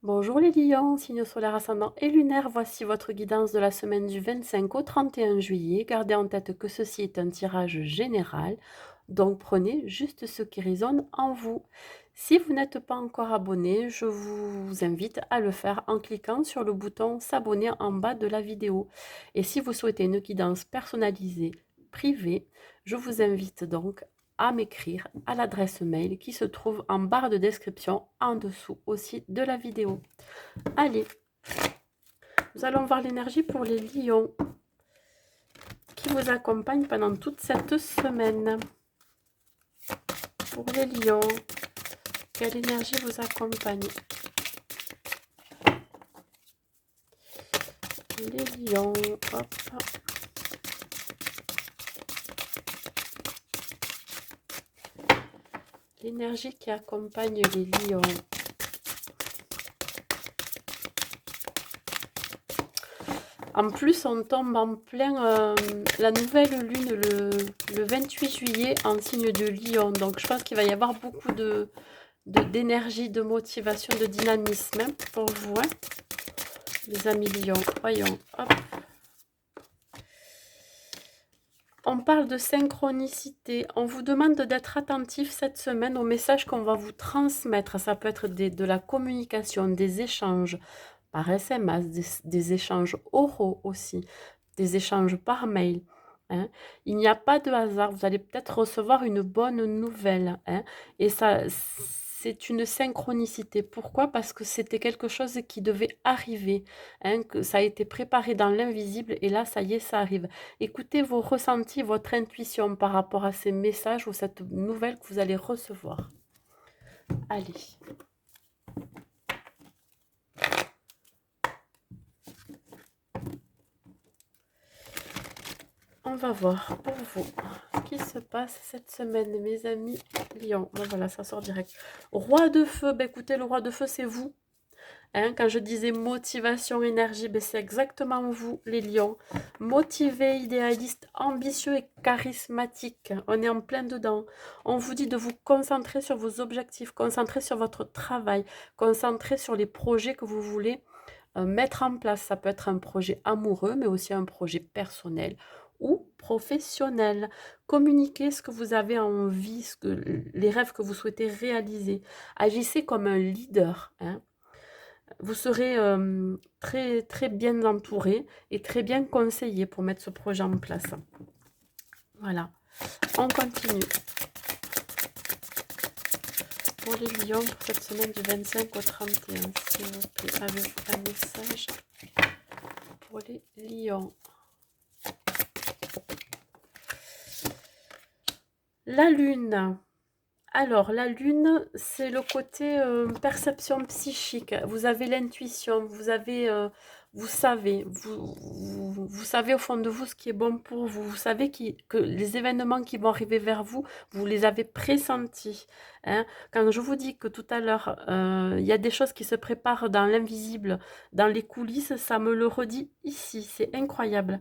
Bonjour les lions, signe solaire ascendant et lunaire, voici votre guidance de la semaine du 25 au 31 juillet. Gardez en tête que ceci est un tirage général, donc prenez juste ce qui résonne en vous. Si vous n'êtes pas encore abonné, je vous invite à le faire en cliquant sur le bouton s'abonner en bas de la vidéo. Et si vous souhaitez une guidance personnalisée, privée, je vous invite donc à m'écrire à l'adresse mail qui se trouve en barre de description en dessous aussi de la vidéo. Allez, nous allons voir l'énergie pour les lions qui vous accompagnent pendant toute cette semaine. Pour les lions, quelle énergie vous accompagne? Les lions, hop. L'énergie qui accompagne les lions. En plus, on tombe en plein la nouvelle lune le 28 juillet en signe de lion. Donc, je pense qu'il va y avoir beaucoup d'énergie, de motivation, de dynamisme pour vous, hein, les amis lions. Voyons, hop. On parle de synchronicité. On vous demande d'être attentif cette semaine aux messages qu'on va vous transmettre. Ça peut être de la communication, des échanges par SMS, des échanges oraux aussi, des échanges par mail. Hein. Il n'y a pas de hasard. Vous allez peut-être recevoir une bonne nouvelle. Hein, et ça, c'est une synchronicité. Pourquoi? Parce que c'était quelque chose qui devait arriver. Hein, que ça a été préparé dans l'invisible et là, ça y est, ça arrive. Écoutez vos ressentis, votre intuition par rapport à ces messages ou cette nouvelle que vous allez recevoir. Allez. On va voir pour vous ce qui se passe cette semaine, mes amis lions. Ben voilà, ça sort direct. Roi de feu, ben écoutez, le roi de feu, c'est vous. Hein, quand je disais motivation, énergie, ben c'est exactement vous, les lions. Motivé, idéaliste, ambitieux et charismatique. On est en plein dedans. On vous dit de vous concentrer sur vos objectifs, concentrer sur votre travail, concentrer sur les projets que vous voulez mettre en place. Ça peut être un projet amoureux, mais aussi un projet personnel ou professionnel. Communiquez ce que vous avez envie, les rêves que vous souhaitez réaliser. Agissez comme un leader. Hein. Vous serez très, très bien entouré et très bien conseillé pour mettre ce projet en place. Voilà. On continue. Pour les lions, pour cette semaine du 25 au 31, s'il vous plaît, avez-vous un message pour les lions? La lune. Alors, la lune, c'est le côté perception psychique. Vous avez l'intuition, vous savez, vous savez au fond de vous ce qui est bon pour vous. Vous savez que les événements qui vont arriver vers vous, vous les avez pressentis. Hein. Quand je vous dis que tout à l'heure, il y a des choses qui se préparent dans l'invisible, dans les coulisses, ça me le redit ici. C'est incroyable.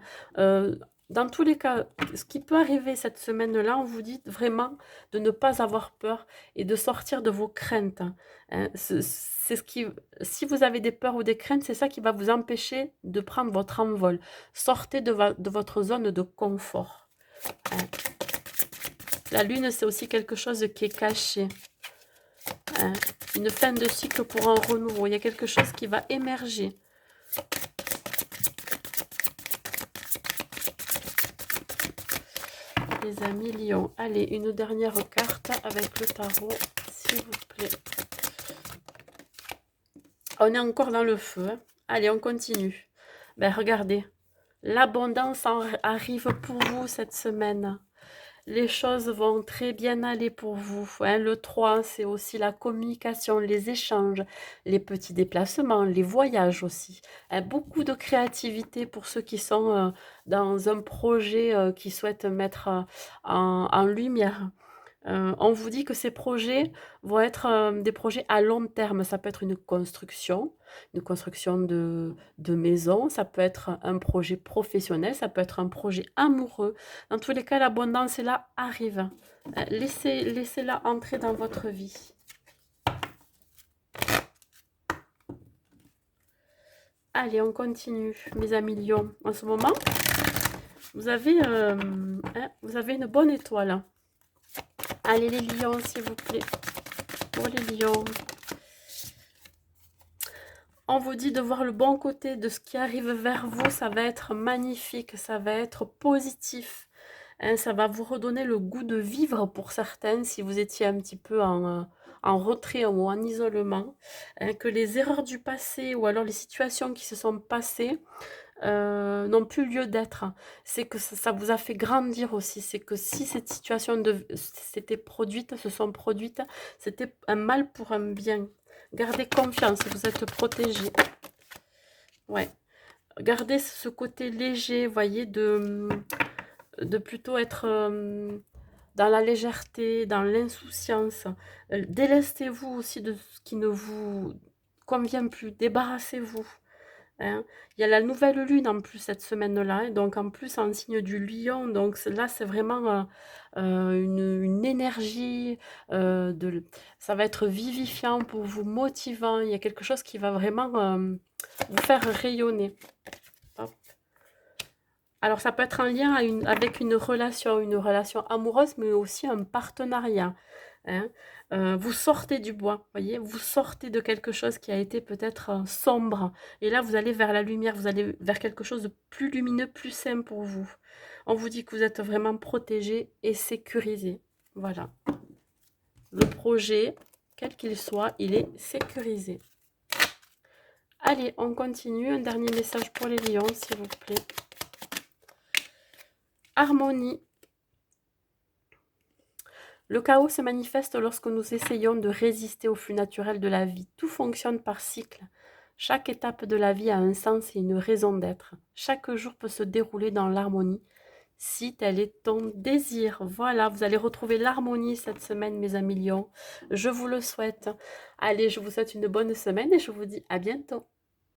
Dans tous les cas, ce qui peut arriver cette semaine-là, on vous dit vraiment de ne pas avoir peur et de sortir de vos craintes. Hein. C'est ce qui, si vous avez des peurs ou des craintes, c'est ça qui va vous empêcher de prendre votre envol. Sortez de votre zone de confort. Hein. La lune, c'est aussi quelque chose qui est caché. Hein. Une fin de cycle pour un renouveau. Il y a quelque chose qui va émerger. Les amis lions. Allez, une dernière carte avec le tarot, s'il vous plaît. On est encore dans le feu. Hein. Allez, on continue. Ben, regardez. L'abondance arrive pour vous cette semaine. Les choses vont très bien aller pour vous. Hein. Le 3, c'est aussi la communication, les échanges, les petits déplacements, les voyages aussi. Hein. Beaucoup de créativité pour ceux qui sont dans un projet qui souhaitent mettre en lumière. On vous dit que ces projets vont être des projets à long terme. Ça peut être une construction de maison, ça peut être un projet professionnel, ça peut être un projet amoureux. Dans tous les cas, l'abondance est là, arrive. Laissez-la entrer dans votre vie. Allez, on continue, mes amis lions. En ce moment, vous avez une bonne étoile, hein. Allez, les lions, s'il vous plaît. Pour les lions. On vous dit de voir le bon côté de ce qui arrive vers vous. Ça va être magnifique, ça va être positif. Hein, ça va vous redonner le goût de vivre pour certaines, si vous étiez un petit peu en retrait ou en isolement. Hein, que les erreurs du passé ou alors les situations qui se sont passées n'ont plus lieu d'être. C'est que ça vous a fait grandir aussi. C'est que si cette situation s'était produite, se sont produites, c'était un mal pour un bien. Gardez confiance, vous êtes protégés. Ouais. Gardez ce côté léger, voyez, de plutôt être dans la légèreté, dans l'insouciance. Délestez-vous aussi de ce qui ne vous convient plus. Débarrassez-vous. Hein. Il y a la nouvelle lune en plus cette semaine-là, et donc en plus en signe du lion, donc là c'est vraiment une énergie, ça va être vivifiant pour vous, motivant, il y a quelque chose qui va vraiment vous faire rayonner. Hop. Alors ça peut être en lien avec une relation amoureuse, mais aussi un partenariat. Hein. Vous sortez du bois, voyez, vous sortez de quelque chose qui a été peut-être sombre. Et là, vous allez vers la lumière, vous allez vers quelque chose de plus lumineux, plus sain pour vous. On vous dit que vous êtes vraiment protégé et sécurisé. Voilà. Le projet, quel qu'il soit, il est sécurisé. Allez, on continue. Un dernier message pour les lions, s'il vous plaît. Harmonie. Le chaos se manifeste lorsque nous essayons de résister au flux naturel de la vie. Tout fonctionne par cycle. Chaque étape de la vie a un sens et une raison d'être. Chaque jour peut se dérouler dans l'harmonie, si tel est ton désir. Voilà, vous allez retrouver l'harmonie cette semaine, mes amis lions. Je vous le souhaite. Allez, je vous souhaite une bonne semaine et je vous dis à bientôt.